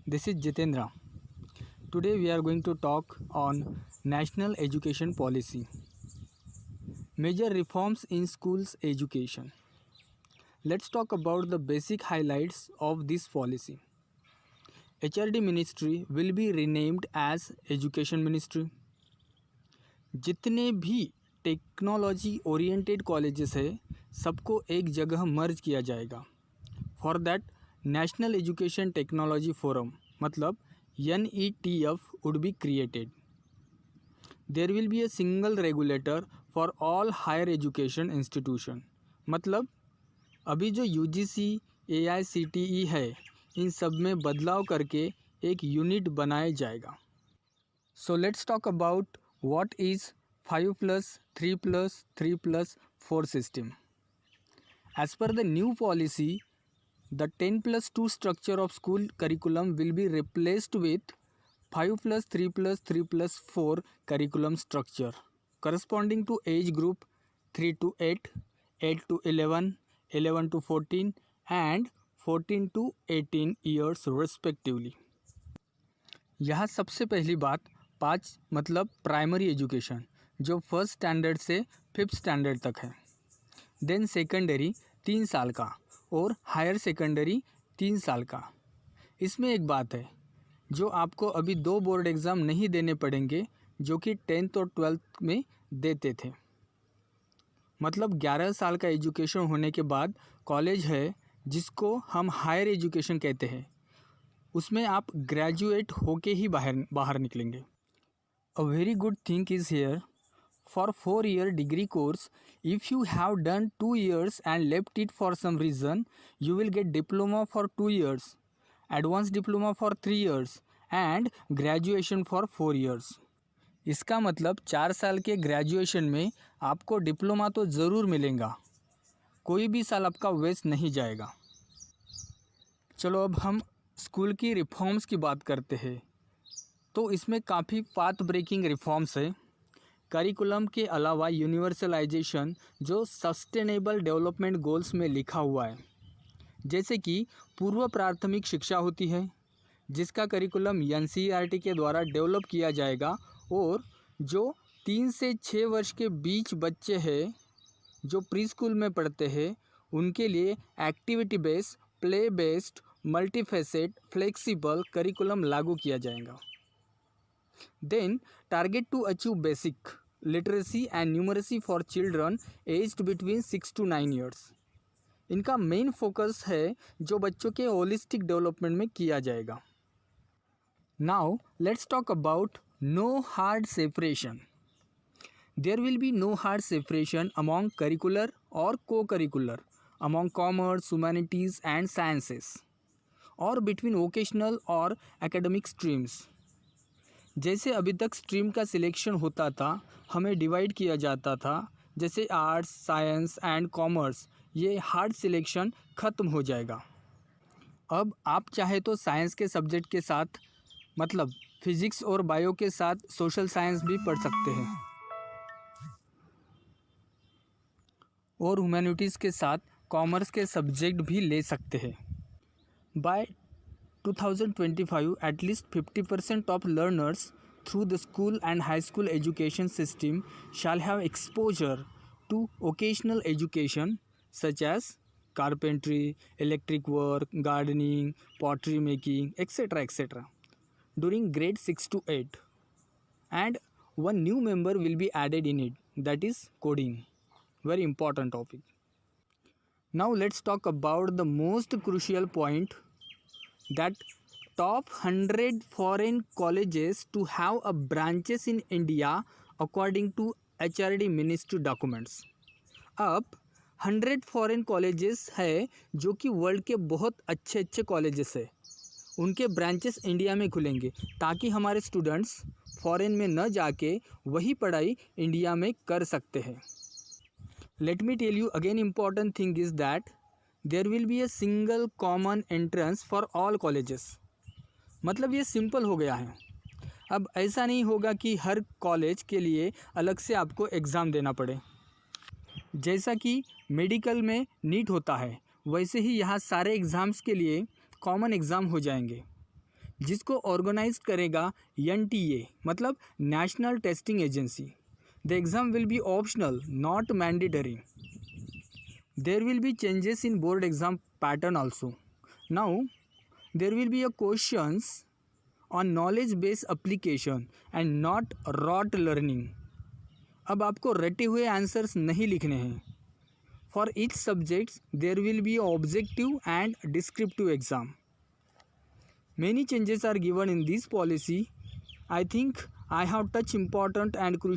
This is Jitendra. Today we are going to talk on National Education Policy. Major reforms in schools education. Let's talk about the basic highlights of this policy. HRD Ministry will be renamed as Education Ministry. जितने भी technology oriented colleges है सबको एक जगह मर्ज किया जाएगा. For that national education technology forum मतलब NETF would be created. There will be a single regulator for all higher education institution. मतलब अभी जो UGC AICTE है इन सब में बदलाव करके एक यूनिट बनाया जाएगा. So let's talk about what is 5+3+3+4 system. As per the new policy, the 10+2 structure of school curriculum will be replaced with 5+3+3+4 curriculum structure corresponding to age group 3 to 8, 8 to 11, 11 to 14 and 14 to 18 years respectively. यहाँ सबसे पहली बात 5 मतलब primary education जो first standard से 5th standard तक है. Then secondary 3 साल का और हायर सेकेंडरी 3 साल का. इसमें एक बात है जो आपको अभी 2 बोर्ड एग्ज़ाम नहीं देने पड़ेंगे जो कि 10th और 12th में देते थे. मतलब 11 साल का एजुकेशन होने के बाद कॉलेज है जिसको हम हायर एजुकेशन कहते हैं उसमें आप ग्रेजुएट होके ही बाहर निकलेंगे. A very good thing is here for 4-year degree course, if you have done 2 years and left it for some reason, you will get diploma for 2 years, advanced diploma for 3 years and graduation for 4 years. इसका मतलब 4 साल के graduation में आपको diploma तो ज़रूर मिलेगा, कोई भी साल आपका वेस्ट नहीं जाएगा. चलो अब हम स्कूल की रिफॉर्म्स की बात करते हैं. तो इसमें काफ़ी पाथ ब्रेकिंग रिफॉर्म्स है. करिकुलम के अलावा यूनिवर्सलाइजेशन जो सस्टेनेबल डेवलपमेंट गोल्स में लिखा हुआ है, जैसे कि पूर्व प्राथमिक शिक्षा होती है जिसका करिकुलम NCERT के द्वारा डेवलप किया जाएगा और जो 3 से 6 वर्ष के बीच बच्चे हैं जो प्री स्कूल में पढ़ते हैं उनके लिए activity based, play based, multifacet, flexible curriculum लागू किया जाएगा. Then target to achieve basic literacy and numeracy for children aged between 6 to 9 years. इनका मेन फोकस है जो बच्चों के होलिस्टिक डेवलपमेंट में किया जाएगा. Now let's talk about no hard separation. There will be no hard separation among curricular or co-curricular, among commerce, humanities and sciences, or between vocational or academic streams. जैसे अभी तक स्ट्रीम का selection होता था हमें डिवाइड किया जाता था जैसे आर्ट्स, साइंस एंड कॉमर्स, ये हार्ड सिलेक्शन ख़त्म हो जाएगा. अब आप चाहे तो साइंस के सब्जेक्ट के साथ मतलब फिज़िक्स और बायो के साथ सोशल साइंस भी पढ़ सकते हैं और ह्यूमैनिटीज़ के साथ कॉमर्स के सब्जेक्ट भी ले सकते हैं. By 2025, at least 50% of learners through the school and high school education system shall have exposure to occasional education such as carpentry, electric work, gardening, pottery making, etc. during grade 6 to 8. And one new member will be added in it, that is coding. Very important topic. Now let's talk about the most crucial point, that top 100 foreign colleges to have a branches in India according to HRD Ministry documents. अब 100 foreign colleges है जो कि world के बहुत अच्छे colleges है उनके branches India में खुलेंगे ताकि हमारे स्टूडेंट्स फॉरेन में न जाके वही पढ़ाई इंडिया में कर सकते हैं. Let me tell you again important thing is that there will be a single common entrance for all colleges. मतलब ये सिंपल हो गया है. अब ऐसा नहीं होगा कि हर कॉलेज के लिए अलग से आपको एग्ज़ाम देना पड़े. जैसा कि मेडिकल में नीट होता है वैसे ही यहाँ सारे एग्ज़ाम्स के लिए कॉमन एग्ज़ाम हो जाएंगे. जिसको ऑर्गेनाइज करेगा NTA मतलब national testing agency. The exam will be optional, not mandatory. There will be changes in board exam pattern also. Now, there will be a questions on knowledge based application and not rote learning. अब आपको रटे हुए answers नहीं लिखने हैं. For each subjects, there will be objective and descriptive exam. Many changes are given in this policy. I think I have touched important and crucial